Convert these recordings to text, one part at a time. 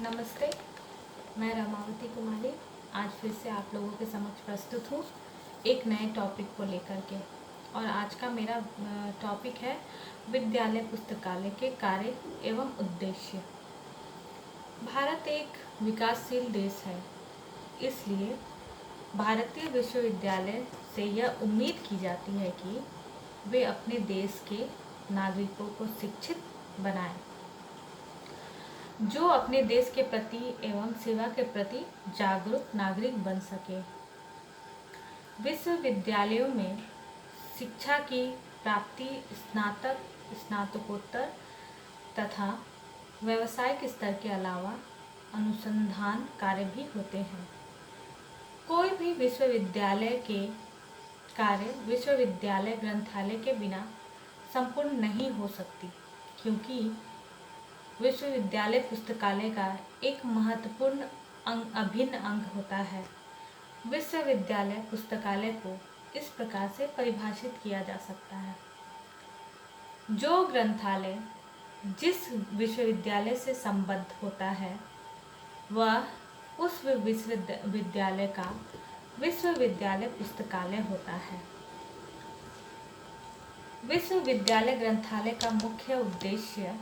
नमस्ते, मैं रमावती कुमारी आज फिर से आप लोगों के समक्ष प्रस्तुत हूँ एक नए टॉपिक को लेकर के। और आज का मेरा टॉपिक है विद्यालय पुस्तकालय के कार्य एवं उद्देश्य। भारत एक विकासशील देश है, इसलिए भारतीय विश्वविद्यालय से यह उम्मीद की जाती है कि वे अपने देश के नागरिकों को शिक्षित बनाएं, जो अपने देश के प्रति एवं सेवा के प्रति जागरूक नागरिक बन सके। विश्वविद्यालयों में शिक्षा की प्राप्ति स्नातक, स्नातकोत्तर तथा व्यावसायिक स्तर के अलावा अनुसंधान कार्य भी होते हैं। कोई भी विश्वविद्यालय के कार्य विश्वविद्यालय ग्रंथालय के बिना संपूर्ण नहीं हो सकती, क्योंकि विश्वविद्यालय पुस्तकालय का एक महत्वपूर्ण अभिन्न अंग होता है। विश्वविद्यालय पुस्तकालय को इस प्रकार से परिभाषित किया जा सकता है: जो ग्रंथालय जिस विश्वविद्यालय से संबद्ध होता है वह उस विश्वविद्यालय का विश्वविद्यालय पुस्तकालय होता है। विश्वविद्यालय ग्रंथालय का मुख्य उद्देश्य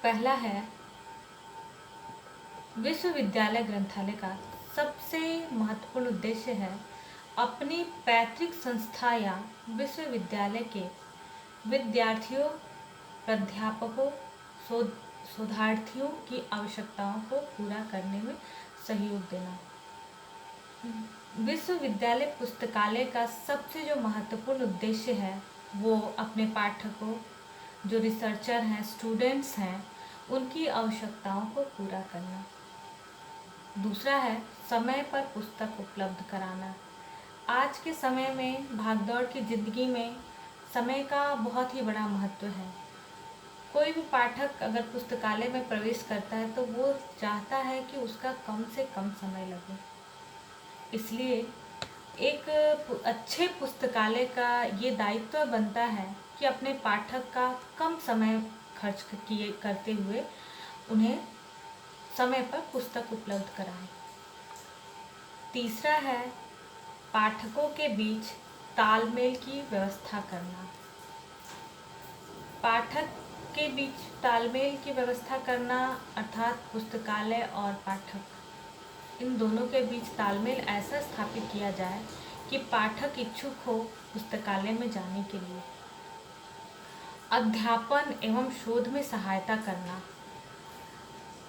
पहला है, विश्वविद्यालय ग्रंथालय का सबसे महत्वपूर्ण उद्देश्य है अपनी पैतृक संस्था या विश्वविद्यालय के विद्यार्थियों, प्राध्यापकों, शोधार्थियों की आवश्यकताओं को पूरा करने में सहयोग देना। विश्वविद्यालय पुस्तकालय का सबसे जो महत्वपूर्ण उद्देश्य है वो अपने पाठकों, जो रिसर्चर हैं, स्टूडेंट्स हैं, उनकी आवश्यकताओं को पूरा करना। दूसरा है समय पर पुस्तक उपलब्ध कराना। आज के समय में भागदौड़ की ज़िंदगी में समय का बहुत ही बड़ा महत्व है। कोई भी पाठक अगर पुस्तकालय में प्रवेश करता है तो वो चाहता है कि उसका कम से कम समय लगे। इसलिए एक अच्छे पुस्तकालय का ये दायित्व बनता है कि अपने पाठक का कम समय खर्च करते हुए उन्हें समय पर पुस्तक उपलब्ध कराएं। तीसरा है पाठकों के बीच तालमेल की व्यवस्था करना। पाठक के बीच तालमेल की व्यवस्था करना अर्थात पुस्तकालय और पाठक, इन दोनों के बीच तालमेल ऐसा स्थापित किया जाए कि पाठक इच्छुक हो पुस्तकालय में जाने के लिए। अध्यापन एवं शोध में सहायता करना।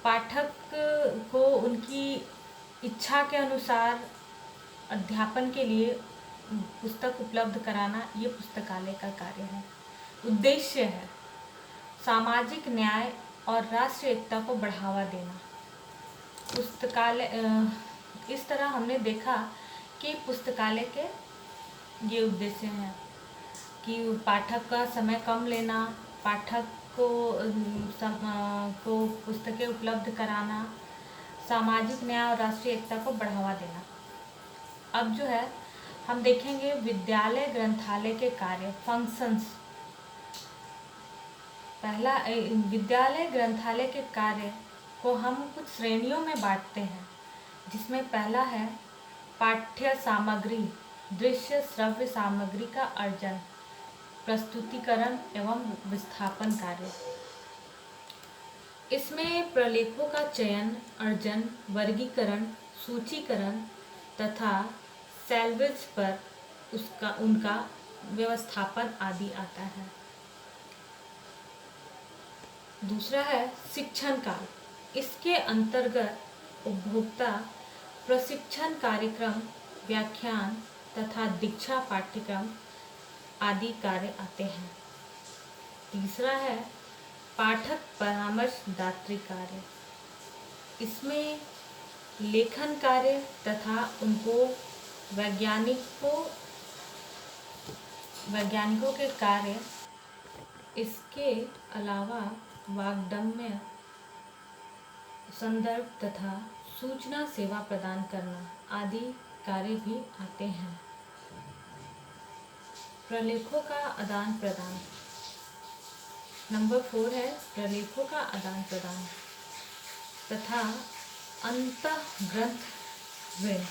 पाठक को उनकी इच्छा के अनुसार अध्यापन के लिए पुस्तक उपलब्ध कराना ये पुस्तकालय का कार्य है। उद्देश्य है सामाजिक न्याय और राष्ट्रीय एकता को बढ़ावा देना। पुस्तकालय इस तरह हमने देखा कि पुस्तकालय के ये उद्देश्य हैं कि पाठक का समय कम लेना, पाठक को पुस्तकें उपलब्ध कराना, सामाजिक न्याय और राष्ट्रीय एकता को बढ़ावा देना। अब जो है हम देखेंगे विद्यालय ग्रंथालय के कार्य, फंक्शंस। पहला, विद्यालय ग्रंथालय के कार्य को हम कुछ श्रेणियों में बांटते हैं, जिसमें पहला है पाठ्य सामग्री, दृश्य श्रव्य सामग्री का अर्जन, प्रस्तुतिकरण एवं विस्थापन कार्य। इसमें प्रलेखों का चयन, अर्जन, वर्गीकरण, सूचीकरण तथा सैल्वेज पर उनका व्यवस्थापन आदि आता है। दूसरा है शिक्षण कार्य। इसके अंतर्गत उपभोक्ता प्रशिक्षण कार्यक्रम, व्याख्यान तथा दीक्षा पाठ्यक्रम आदि कार्य आते हैं। तीसरा है पाठक परामर्शदात्री कार्य। इसमें लेखन कार्य तथा उनको वैज्ञानिकों के कार्य, इसके अलावा वाग्दम्य, संदर्भ तथा सूचना सेवा प्रदान करना आदि कार्य भी आते हैं। प्रलेखों का आदान प्रदान। नंबर 4 है प्रलेखों का आदान प्रदान तथा अंतः ग्रंथ ऋण।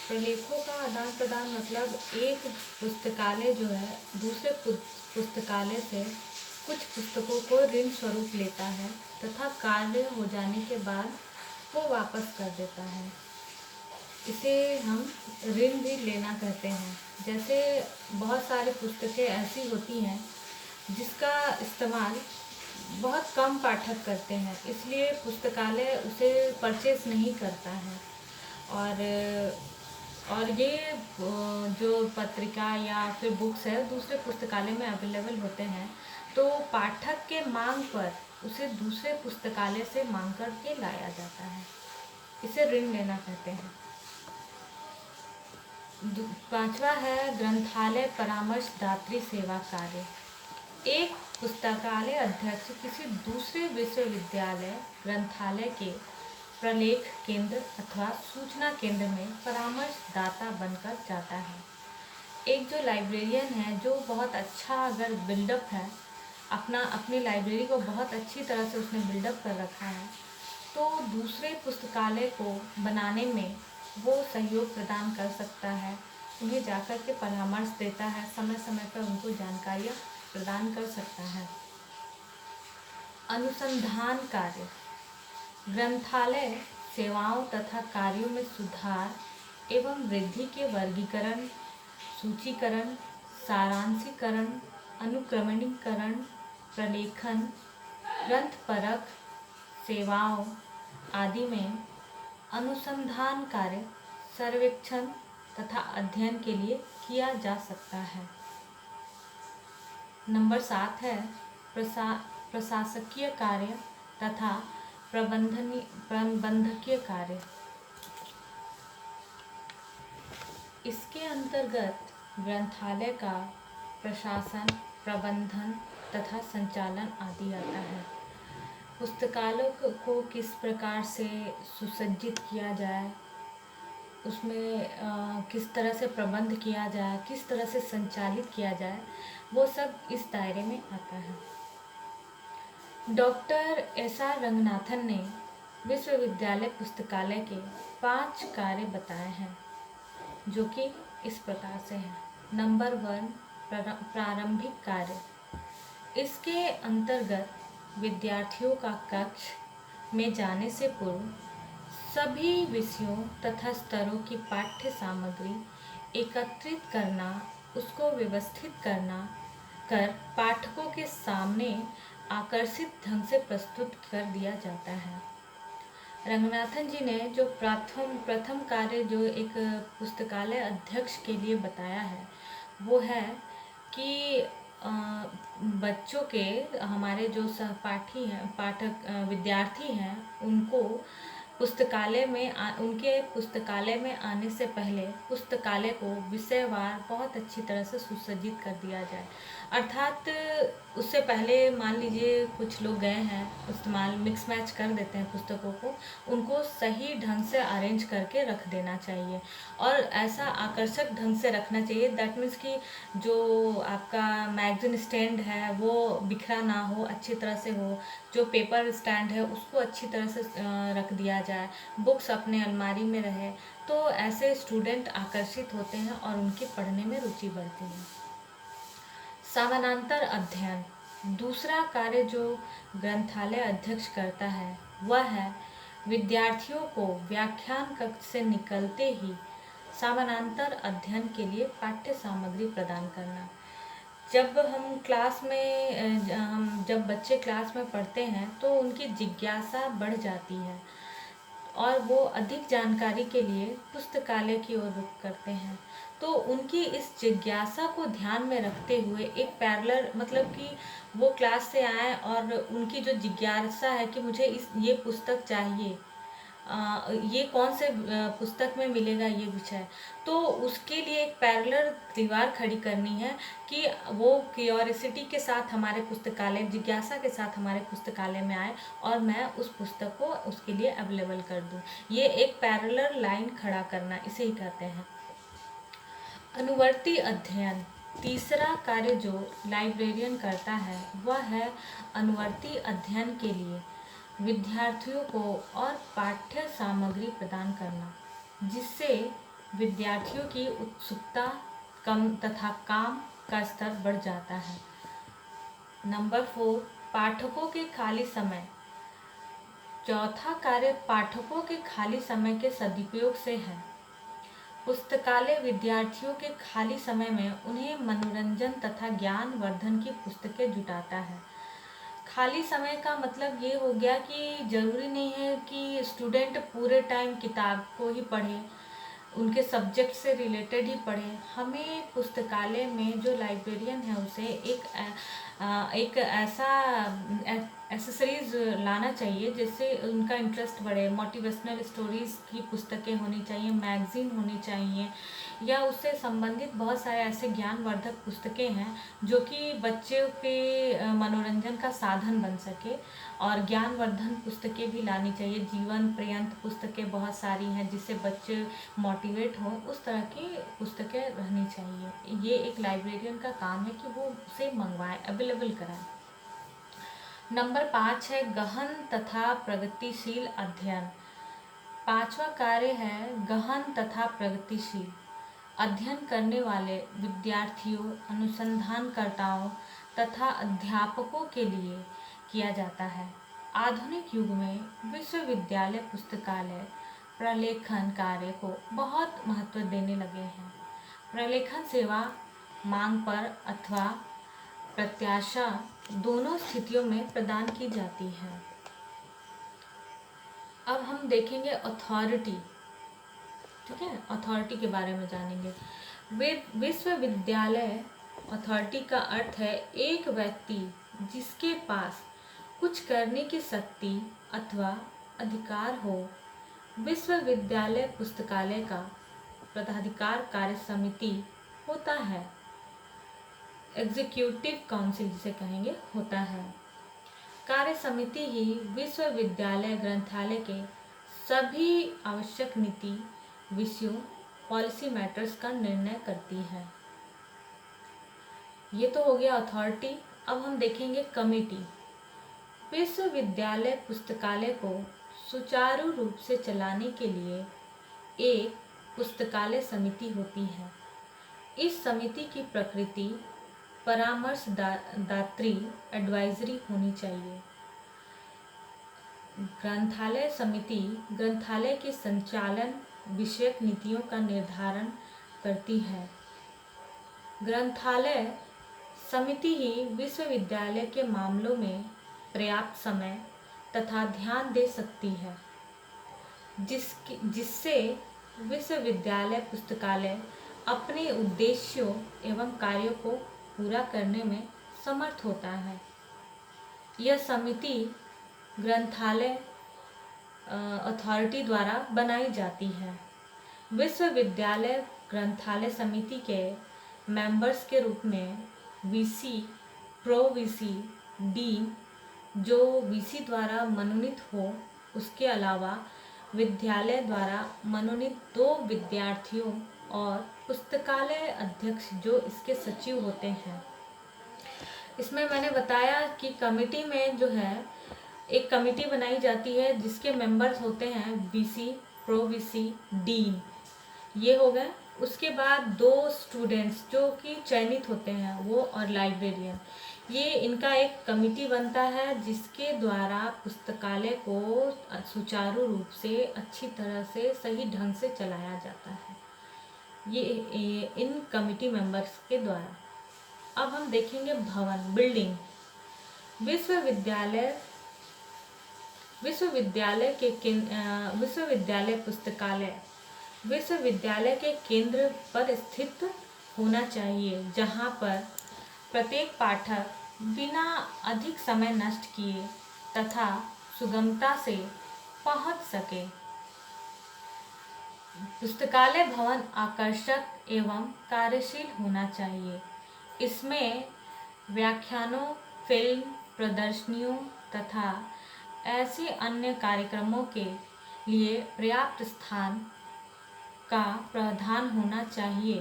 प्रलेखों का आदान प्रदान मतलब एक पुस्तकालय जो है दूसरे पुस्तकालय से कुछ पुस्तकों को ऋण स्वरूप लेता है तथा कार्य हो जाने के बाद वो वापस कर देता है। इसे हम ऋण भी लेना कहते हैं। जैसे बहुत सारी पुस्तकें ऐसी होती हैं जिसका इस्तेमाल बहुत कम पाठक करते हैं, इसलिए पुस्तकालय उसे परचेस नहीं करता है। और ये जो पत्रिका या फिर बुक्स है दूसरे पुस्तकालय में अवेलेबल होते हैं, तो पाठक के मांग पर उसे दूसरे पुस्तकालय से मांग कर के लाया जाता है। इसे ऋण लेना कहते हैं। 5वां है ग्रंथालय परामर्शदात्री सेवा कार्य। एक पुस्तकालय अध्यक्ष किसी दूसरे विश्वविद्यालय ग्रंथालय के प्रलेख केंद्र अथवा सूचना केंद्र में परामर्शदाता बनकर जाता है। एक जो लाइब्रेरियन है जो बहुत अच्छा अगर बिल्डअप है, अपनी लाइब्रेरी को बहुत अच्छी तरह से उसने बिल्डअप कर रखा है, तो दूसरे पुस्तकालय को बनाने में वो सहयोग प्रदान कर सकता है। उन्हें जाकर के परामर्श देता है, समय समय पर उनको जानकारियाँ प्रदान कर सकता है। अनुसंधान कार्य ग्रंथालय सेवाओं तथा कार्यों में सुधार एवं वृद्धि के वर्गीकरण, सूचीकरण, सारांशीकरण, अनुक्रमणीकरण, प्रलेखन, ग्रंथपरख सेवाओं आदि में अनुसंधान कार्य सर्वेक्षण तथा अध्ययन के लिए किया जा सकता है। नंबर 7 है प्रशासकीय कार्य तथा प्रबंधकीय कार्य। इसके अंतर्गत ग्रंथालय का प्रशासन, प्रबंधन तथा संचालन आदि आता है। पुस्तकालय को किस प्रकार से सुसज्जित किया जाए, उसमें किस तरह से प्रबंध किया जाए, किस तरह से संचालित किया जाए, वो सब इस दायरे में आता है। Doctor SR. रंगनाथन ने विश्वविद्यालय पुस्तकालय के 5 कार्य बताए हैं, जो कि इस प्रकार से हैं। नंबर 1 प्रारंभिक कार्य। इसके अंतर्गत विद्यार्थियों का कक्ष में जाने से पूर्व सभी विषयों तथा स्तरों की पाठ्य सामग्री एकत्रित करना, उसको व्यवस्थित कर पाठकों के सामने आकर्षित ढंग से प्रस्तुत कर दिया जाता है। रंगनाथन जी ने जो प्रथम कार्य जो एक पुस्तकालय अध्यक्ष के लिए बताया है, वो है कि बच्चों के, हमारे जो सहपाठी हैं, विद्यार्थी हैं, उनको उनके पुस्तकालय में आने से पहले पुस्तकालय को विषयवार बहुत अच्छी तरह से सुसज्जित कर दिया जाए। अर्थात उससे पहले मान लीजिए कुछ लोग गए हैं, इस्तेमाल मिक्स मैच कर देते हैं पुस्तकों को, उनको सही ढंग से अरेंज करके रख देना चाहिए और ऐसा आकर्षक ढंग से रखना चाहिए। दैट मीन्स कि जो आपका मैगजीन स्टैंड है वो बिखरा ना हो, अच्छी तरह से हो। जो पेपर स्टैंड है उसको अच्छी तरह से रख दिया जाए, बुक्स अपने अलमारी में रहे, तो ऐसे स्टूडेंट आकर्षित होते हैं और उनके पढ़ने में रुचि बढ़ती है। समानांतर अध्ययन। दूसरा कार्य जो ग्रंथालय अध्यक्ष करता है वह है विद्यार्थियों को व्याख्यान कक्ष से निकलते ही समानांतर अध्ययन के लिए पाठ्य सामग्री प्रदान करना। जब जब बच्चे क्लास में पढ़ते हैं तो उनकी जिज्ञासा बढ़ जाती है और वो अधिक जानकारी के लिए पुस्तकालय की ओर रुख करते हैं। तो उनकी इस जिज्ञासा को ध्यान में रखते हुए एक पैरेलल, मतलब कि वो क्लास से आए और उनकी जो जिज्ञासा है कि मुझे ये पुस्तक चाहिए, ये कौन से पुस्तक में मिलेगा ये विषय, तो उसके लिए एक पैरेलल दीवार खड़ी करनी है कि वो क्यूरियोसिटी के साथ हमारे पुस्तकालय, जिज्ञासा के साथ हमारे पुस्तकालय में आए और मैं उस पुस्तक को उसके लिए अवेलेबल कर दूं। ये एक पैरेलल लाइन खड़ा करना, इसे ही कहते हैं। अनुवर्ती अध्ययन। तीसरा कार्य जो लाइब्रेरियन करता है वह है अनुवर्ती अध्ययन के लिए विद्यार्थियों को और पाठ्य सामग्री प्रदान करना, जिससे विद्यार्थियों की उत्सुकता कम तथा काम का स्तर बढ़ जाता है। नंबर 4, पाठकों के खाली समय। चौथा कार्य पाठकों के खाली समय के सदुपयोग से है। पुस्तकालय विद्यार्थियों के खाली समय में उन्हें मनोरंजन तथा ज्ञानवर्धन की पुस्तकें जुटाता है। खाली समय का मतलब ये हो गया कि ज़रूरी नहीं है कि स्टूडेंट पूरे टाइम किताब को ही पढ़े, उनके सब्जेक्ट से रिलेटेड ही पढ़ें। हमें पुस्तकालय में जो लाइब्रेरियन है उसे एक ऐसा एसेसरीज लाना चाहिए जिससे उनका इंटरेस्ट बढ़े। मोटिवेशनल स्टोरीज़ की पुस्तकें होनी चाहिए, मैगज़ीन होनी चाहिए, या उससे संबंधित बहुत सारे ऐसे ज्ञानवर्धक पुस्तकें हैं जो कि बच्चों के मनोरंजन का साधन बन सके। और ज्ञानवर्धन पुस्तकें भी लानी चाहिए, जीवन पर्यंत पुस्तकें बहुत सारी हैं जिससे बच्चे मोटिवेट हों, उस तरह की पुस्तकें रहनी चाहिए। ये एक लाइब्रेरियन का काम है कि वो उसे मंगवाएं, अवेलेबल कराएं। नंबर 5 है गहन तथा प्रगतिशील अध्ययन। पांचवा कार्य है गहन तथा प्रगतिशील अध्ययन करने वाले विद्यार्थियों, अनुसंधानकर्ताओं तथा अध्यापकों के लिए किया जाता है। आधुनिक युग में विश्वविद्यालय पुस्तकालय प्रलेखन कार्य को बहुत महत्व देने लगे हैं। प्रलेखन सेवा मांग पर अथवा प्रत्याशा दोनों स्थितियों में प्रदान की जाती है। अब हम देखेंगे अथॉरिटी। ठीक है, अथॉरिटी के बारे में जानेंगे। विश्वविद्यालय अथॉरिटी का अर्थ है एक व्यक्ति जिसके पास कुछ करने की शक्ति अथवा अधिकार हो। विश्वविद्यालय पुस्तकालय का पदाधिकार कार्य समिति होता है, एग्जीक्यूटिव काउंसिल जिसे कहेंगे, होता है। कार्य समिति ही विश्वविद्यालय ग्रंथालय के सभी आवश्यक नीति विषयों, पॉलिसी मैटर्स का निर्णय करती है। ये तो हो गया अथॉरिटी। अब हम देखेंगे कमेटी। विश्वविद्यालय पुस्तकालय को सुचारू रूप से चलाने के लिए एक पुस्तकालय समिति होती है। इस समिति की प्रकृति परामर्शदात्री एडवाइजरी होनी चाहिए। ग्रंथालय समिति ग्रंथालय के संचालन विषयक नीतियों का निर्धारण करती है। ग्रंथालय समिति ही विश्वविद्यालय के मामलों में पर्याप्त समय तथा ध्यान दे सकती है, जिससे विश्वविद्यालय पुस्तकालय अपने उद्देश्यों एवं कार्यों को पूरा करने में समर्थ होता है। यह समिति ग्रंथालय अथॉरिटी द्वारा बनाई जाती है। विश्वविद्यालय ग्रंथालय समिति के मेंबर्स के रूप में वीसी, प्रो वीसी, डीन जो वीसी द्वारा मनोनीत हो, उसके अलावा विद्यालय द्वारा मनोनीत 2 विद्यार्थियों और पुस्तकालय अध्यक्ष जो इसके सचिव होते हैं। इसमें मैंने बताया कि कमेटी में जो है एक कमेटी बनाई जाती है जिसके मेंबर्स होते हैं वीसी, प्रो वीसी, डीन, ये हो गए। उसके बाद 2 स्टूडेंट्स जो कि चयनित होते हैं वो, और लाइब्रेरियन। ये इनका एक कमेटी बनता है जिसके द्वारा पुस्तकालय को सुचारू रूप से, अच्छी तरह से, सही ढंग से चलाया जाता है, ये इन कमेटी मेंबर्स के द्वारा। अब हम देखेंगे भवन, बिल्डिंग। विश्वविद्यालय पुस्तकालय विश्वविद्यालय के केंद्र पर स्थित होना चाहिए, जहाँ पर प्रत्येक पाठक बिना अधिक समय नष्ट किए तथा सुगमता से पहुँच सके। पुस्तकालय भवन आकर्षक एवं कार्यशील होना चाहिए। इसमें व्याख्यानों, फिल्म प्रदर्शनियों तथा ऐसे अन्य कार्यक्रमों के लिए पर्याप्त स्थान का प्रावधान होना चाहिए।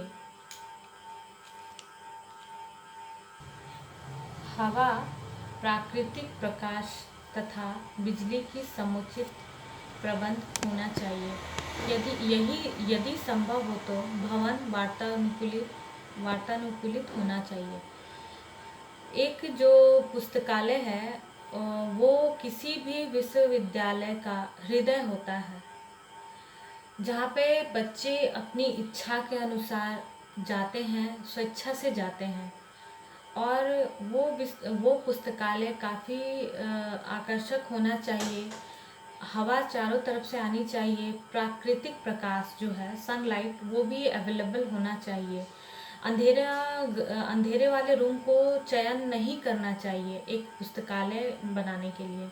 हवा, प्राकृतिक प्रकाश तथा बिजली की समुचित प्रबंध होना चाहिए। यदि संभव हो तो भवन वातानुकूलित होना चाहिए। एक जो पुस्तकालय है वो किसी भी विश्वविद्यालय का हृदय होता है, जहाँ पे बच्चे अपनी इच्छा के अनुसार जाते हैं, स्वेच्छा से जाते हैं। और वो पुस्तकालय काफ़ी आकर्षक होना चाहिए। हवा चारों तरफ से आनी चाहिए। प्राकृतिक प्रकाश जो है, सनलाइट, वो भी अवेलेबल होना चाहिए। अंधेरे वाले रूम को चयन नहीं करना चाहिए एक पुस्तकालय बनाने के लिए।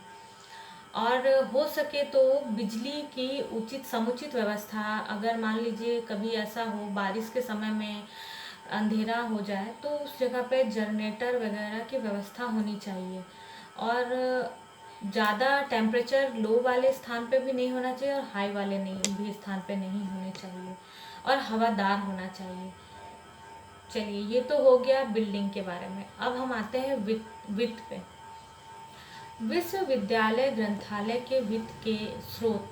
और हो सके तो बिजली की समुचित व्यवस्था, अगर मान लीजिए कभी ऐसा हो बारिश के समय में अंधेरा हो जाए तो उस जगह पे जनरेटर वगैरह की व्यवस्था होनी चाहिए। और ज़्यादा टेम्परेचर लो वाले स्थान पे भी नहीं होना चाहिए और हाई वाले भी स्थान पे नहीं होने चाहिए, और हवादार होना चाहिए। चलिए, ये तो हो गया बिल्डिंग के बारे में। अब हम आते हैं वित्त पे। विश्वविद्यालय ग्रंथालय के वित्त के स्रोत।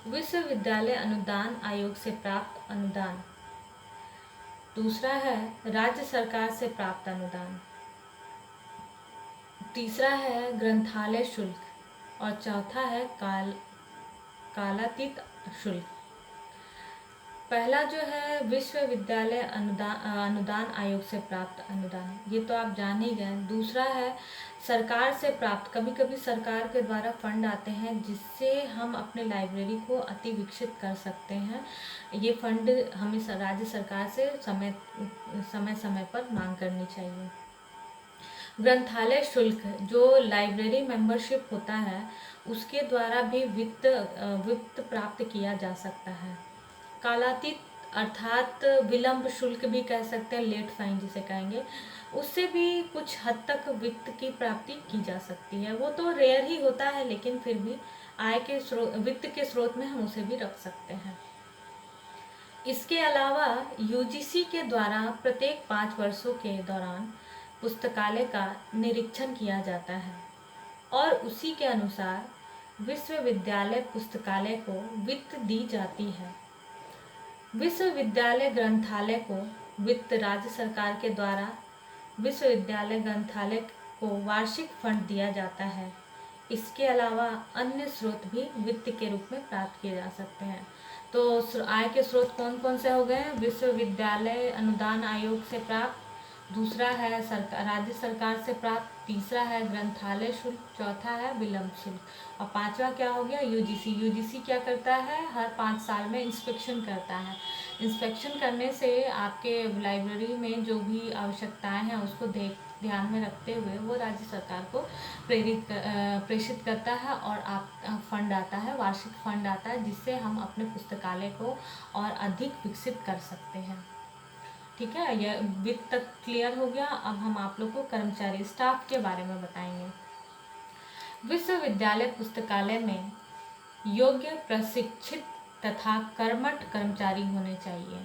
विश्वविद्यालय अनुदान आयोग से प्राप्त अनुदान। दूसरा है राज्य सरकार से प्राप्त अनुदान। तीसरा है ग्रंथालय शुल्क। और चौथा है कालातीत शुल्क। पहला जो है विश्वविद्यालय अनुदान आयोग से प्राप्त अनुदान, ये तो आप जान ही गए। दूसरा है सरकार से प्राप्त। कभी कभी सरकार के द्वारा फंड आते हैं जिससे हम अपने लाइब्रेरी को अति विकसित कर सकते हैं। ये फंड हमें राज्य सरकार से समय पर मांग करनी चाहिए। ग्रंथालय शुल्क, जो लाइब्रेरी मेंबरशिप होता है उसके द्वारा भी वित्त प्राप्त किया जा सकता है। कालातीत अर्थात विलंब शुल्क भी कह सकते हैं, लेट फाइन जिसे कहेंगे, उससे भी कुछ हद तक वित्त की प्राप्ति की जा सकती है। वो तो रेयर ही होता है, लेकिन फिर भी वित्त के स्रोत में हम उसे भी रख सकते हैं। इसके अलावा यूजीसी के द्वारा प्रत्येक 5 वर्षों के दौरान पुस्तकालय का निरीक्षण किया जाता है और उसी के अनुसार विश्वविद्यालय पुस्तकालय को वित्त दी जाती है। विश्वविद्यालय ग्रंथालय को वित्त राज्य सरकार के द्वारा विश्वविद्यालय ग्रंथालय को वार्षिक फंड दिया जाता है। इसके अलावा अन्य स्रोत भी वित्त के रूप में प्राप्त किए जा सकते हैं। तो आय के स्रोत कौन कौन से हो गए? विश्वविद्यालय अनुदान आयोग से प्राप्त, दूसरा है राज्य सरकार से प्राप्त, तीसरा है ग्रंथालय शुल्क, चौथा है विलंब शुल्क, और पांचवा क्या हो गया? यूजीसी। यूजीसी क्या करता है? हर 5 साल में इंस्पेक्शन करता है। इंस्पेक्शन करने से आपके लाइब्रेरी में जो भी आवश्यकताएं हैं उसको ध्यान में रखते हुए वो राज्य सरकार को प्रेषित करता है और फंड आता है, वार्षिक फंड आता है, जिससे हम अपने पुस्तकालय को और अधिक विकसित कर सकते हैं। ठीक है, यह वित्त तक क्लियर हो गया। अब हम आप लोग को कर्मचारी स्टाफ के बारे में बताएंगे। विश्वविद्यालय पुस्तकालय में योग्य, प्रशिक्षित तथा कर्मठ कर्मचारी होने चाहिए।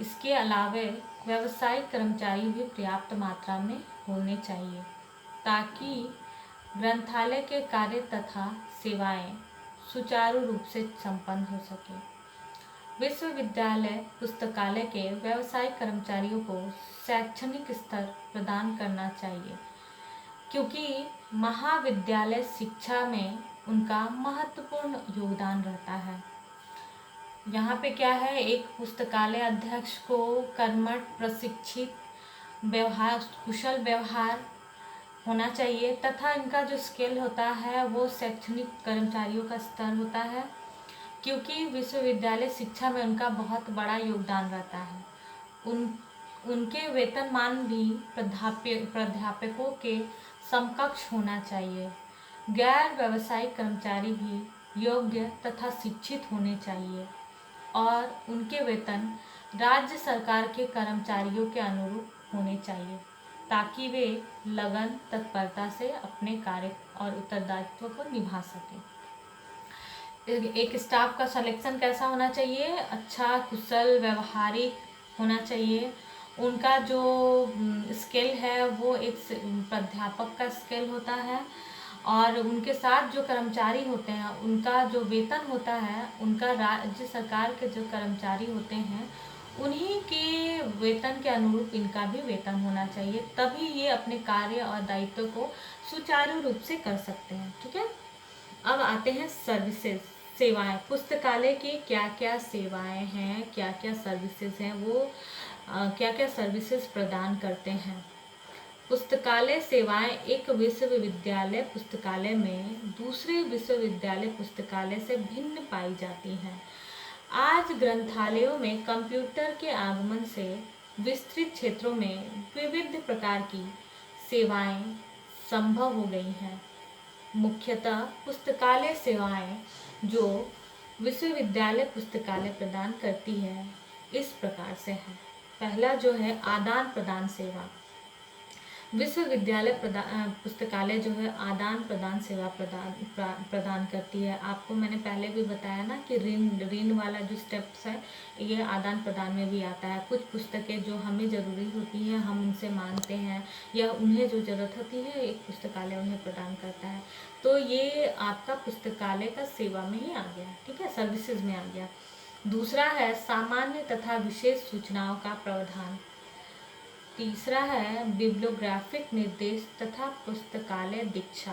इसके अलावे व्यावसायिक कर्मचारी भी पर्याप्त मात्रा में होने चाहिए ताकि ग्रंथालय के कार्य तथा सेवाएं सुचारू रूप से संपन्न हो सके। विश्वविद्यालय पुस्तकालय के व्यावसायिक कर्मचारियों को शैक्षणिक स्तर प्रदान करना चाहिए, क्योंकि महाविद्यालय शिक्षा में उनका महत्वपूर्ण योगदान रहता है। यहाँ पे क्या है, एक पुस्तकालय अध्यक्ष को कर्मठ, प्रशिक्षित, कुशल व्यवहार होना चाहिए तथा इनका जो स्केल होता है वो शैक्षणिक कर्मचारियों का स्तर होता है, क्योंकि विश्वविद्यालय शिक्षा में उनका बहुत बड़ा योगदान रहता है। उनके वेतनमान भी प्राध्यापकों के समकक्ष होना चाहिए। गैर व्यावसायिक कर्मचारी भी योग्य तथा शिक्षित होने चाहिए और उनके वेतन राज्य सरकार के कर्मचारियों के अनुरूप होने चाहिए ताकि वे लगन, तत्परता से अपने कार्य और उत्तरदायित्व को निभा सकें। एक स्टाफ का सिलेक्शन कैसा होना चाहिए? अच्छा, कुशल, व्यवहारिक होना चाहिए उनका जो स्किल है वो एक प्राध्यापक का स्किल होता है, और उनके साथ जो कर्मचारी होते हैं उनका जो वेतन होता है, उनका राज्य सरकार के जो कर्मचारी होते हैं उन्हीं के वेतन के अनुरूप इनका भी वेतन होना चाहिए, तभी ये अपने कार्य और दायित्व को सुचारू रूप से कर सकते हैं। ठीक है, अब आते हैं सर्विसेज, सेवाएं। पुस्तकालय की क्या क्या सेवाएं हैं, क्या क्या सर्विसेज हैं, वो क्या क्या सर्विसेज प्रदान करते हैं। पुस्तकालय सेवाएं एक विश्वविद्यालय पुस्तकालय में दूसरे विश्वविद्यालय पुस्तकालय से भिन्न पाई जाती हैं। आज ग्रंथालयों में कंप्यूटर के आगमन से विस्तृत क्षेत्रों में विविध प्रकार की सेवाएं संभव हो गई हैं। मुख्यतः पुस्तकालय सेवाएं जो विश्वविद्यालय पुस्तकालय प्रदान करती है इस प्रकार से है। पहला जो है आदान प्रदान सेवा। विश्वविद्यालय पुस्तकालय जो है आदान प्रदान सेवा प्रदान करती है। आपको मैंने पहले भी बताया ना कि ऋण वाला जो स्टेप्स है ये आदान प्रदान में भी आता है। कुछ पुस्तकें जो हमें ज़रूरी होती हैं हम उनसे मांगते हैं, या उन्हें जो ज़रूरत होती है एक पुस्तकालय उन्हें प्रदान करता है। तो ये आपका पुस्तकालय का सेवा में ही आ गया, ठीक है, सर्विसेज में आ गया। दूसरा है सामान्य तथा विशेष सूचनाओं का प्रावधान। तीसरा है बिब्लियोग्राफिक निर्देश तथा पुस्तकालय दीक्षा।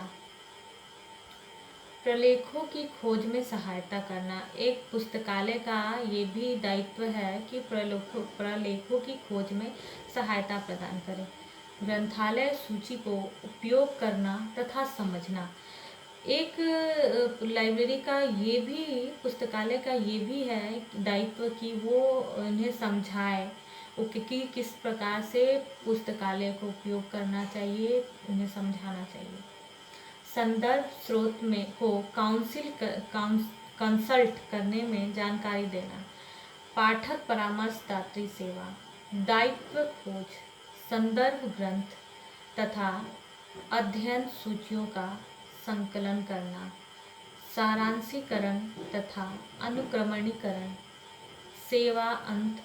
प्रलेखों की खोज में सहायता करना। एक पुस्तकालय का ये भी दायित्व है कि प्रलेखों की खोज में सहायता प्रदान करें। ग्रंथालय सूची को उपयोग करना तथा समझना। एक लाइब्रेरी का ये भी, पुस्तकालय का ये भी है दायित्व कि वो इन्हें समझाए कि किस प्रकार से पुस्तकालय को उपयोग करना चाहिए, उन्हें समझाना चाहिए। संदर्भ स्रोत में को कंसल्ट करने में जानकारी देना। पाठक परामर्शदात्री सेवा। दायित्व खोज, संदर्भ ग्रंथ तथा अध्ययन सूचियों का संकलन करना। सारांशीकरण तथा अनुक्रमणीकरण। सेवा अंत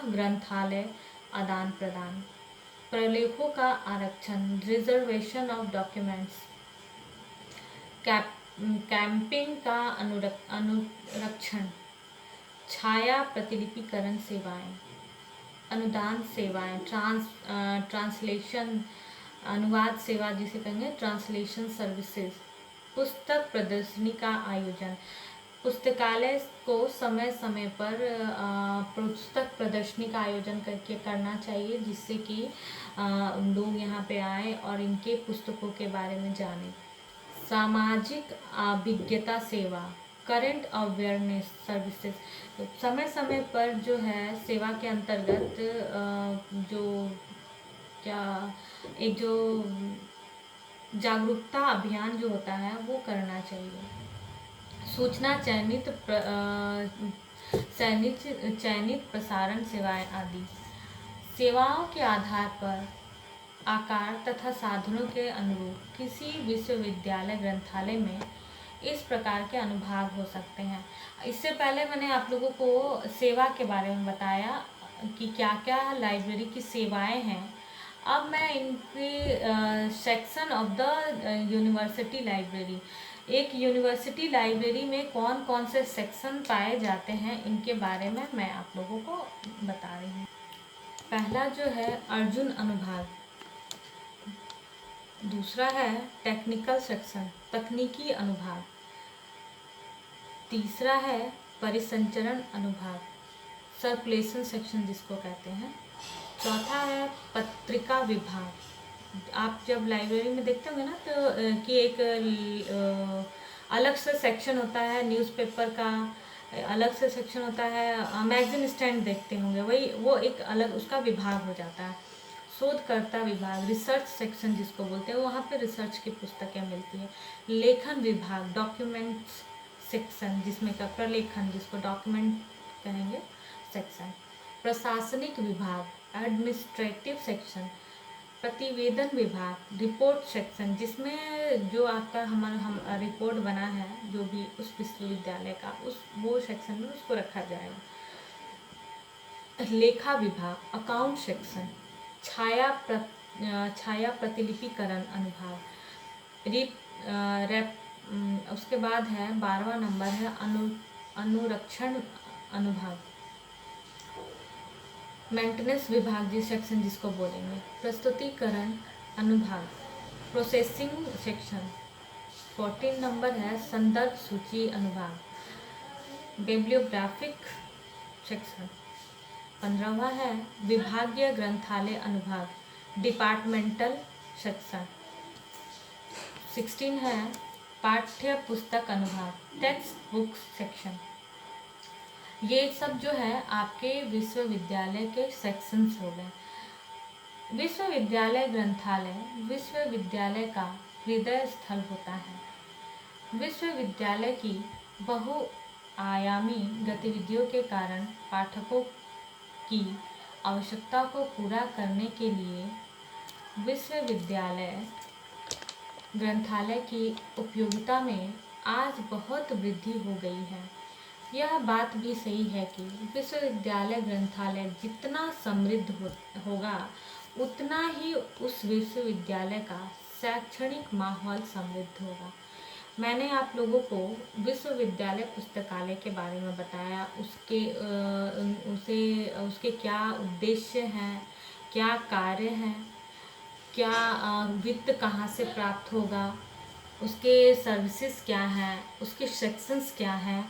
ग्रंथालय आदान प्रदान। प्रलेखों का आरक्षण, रिजर्वेशन ऑफ डॉक्यूमेंट्स। कैंपिंग का अनुरक्षण। छाया प्रतिलिपिकरण सेवाएं। अनुदान सेवाएं, ट्रांसलेशन अनुवाद सेवा जिसे कहेंगे ट्रांसलेशन सर्विसेज। पुस्तक प्रदर्शनी का आयोजन। पुस्तकालय को समय समय पर पुस्तक प्रदर्शनी का आयोजन करना चाहिए, जिससे कि लोग यहाँ पे आए और इनके पुस्तकों के बारे में जानें। सामाजिक अभिज्ञता सेवा, करंट अवेयरनेस सर्विसेज। तो समय समय पर जो है सेवा के अंतर्गत एक जो जागरूकता अभियान जो होता है वो करना चाहिए। सूचना चयनित प्रसारण सेवाएं आदि। सेवाओं के आधार पर आकार तथा साधनों के अनुरूप किसी विश्वविद्यालय ग्रंथालय में इस प्रकार के अनुभाग हो सकते हैं। इससे पहले मैंने आप लोगों को सेवा के बारे में बताया कि क्या क्या लाइब्रेरी की सेवाएं हैं। अब मैं इनकी section of the university library, एक यूनिवर्सिटी लाइब्रेरी में कौन कौन से सेक्शन पाए जाते हैं इनके बारे में मैं आप लोगों को बता रही हूँ। पहला जो है अर्जुन अनुभाग। दूसरा है टेक्निकल सेक्शन, तकनीकी अनुभाग। तीसरा है परिसंचरण अनुभाग, सर्कुलेशन सेक्शन जिसको कहते हैं। चौथा है पत्रिका विभाग। आप जब लाइब्रेरी में देखते होंगे ना तो कि एक अलग से सेक्शन होता है न्यूज़पेपर का, अलग से सेक्शन होता है, मैगजीन स्टैंड देखते होंगे, वही वो एक अलग उसका विभाग हो जाता है। शोधकर्ता विभाग, रिसर्च सेक्शन जिसको बोलते हैं, वहाँ पे रिसर्च की पुस्तकें मिलती है। लेखन विभाग, डॉक्यूमेंट्स सेक्शन जिसमें का प्रलेखन जिसको डॉक्यूमेंट कहेंगे सेक्शन। प्रशासनिक विभाग, एडमिनिस्ट्रेटिव सेक्शन। प्रतिवेदन विभाग, रिपोर्ट सेक्शन जिसमें जो आपका हम रिपोर्ट बना है जो भी उस विश्वविद्यालय का, उस वो सेक्शन में उसको रखा जाएगा। लेखा विभाग अकाउंट सेक्शन, छाया प्रतिलिपिकरण अनुभाग, उसके बाद है 12वां नंबर है अनुरक्षण अनुभाग, मेंटेनेंस विभाग जिस सेक्शन जिसको बोलेंगे, प्रस्तुतिकरण अनुभाग, प्रोसेसिंग सेक्शन। 14 नंबर है संदर्भ सूची अनुभाग, बिब्लियोग्राफिक सेक्शन। 15वां है विभागीय ग्रंथालय अनुभाग, डिपार्टमेंटल सेक्शन। 16 है पाठ्य पुस्तक अनुभाग, टेक्स्ट बुक सेक्शन। ये सब जो है आपके विश्वविद्यालय के सेक्शंस हो गए। विश्वविद्यालय ग्रंथालय विश्वविद्यालय का हृदय स्थल होता है। विश्वविद्यालय की बहुआयामी गतिविधियों के कारण पाठकों की आवश्यकता को पूरा करने के लिए विश्वविद्यालय ग्रंथालय की उपयोगिता में आज बहुत वृद्धि हो गई है। यह बात भी सही है कि विश्वविद्यालय ग्रंथालय जितना समृद्ध होगा उतना ही उस विश्वविद्यालय का शैक्षणिक माहौल समृद्ध होगा। मैंने आप लोगों को विश्वविद्यालय पुस्तकालय के बारे में बताया, उसके क्या उद्देश्य हैं, क्या कार्य हैं, क्या वित्त कहाँ से प्राप्त होगा, उसके सर्विसेज क्या हैं, उसके सेक्शंस क्या हैं,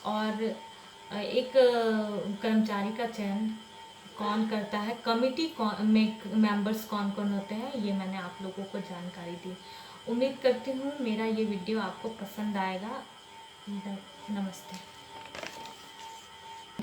और एक कर्मचारी का चयन कौन करता है, कमिटी मेंबर्स कौन कौन होते हैं, ये मैंने आप लोगों को जानकारी दी। उम्मीद करती हूँ मेरा ये वीडियो आपको पसंद आएगा। नमस्ते।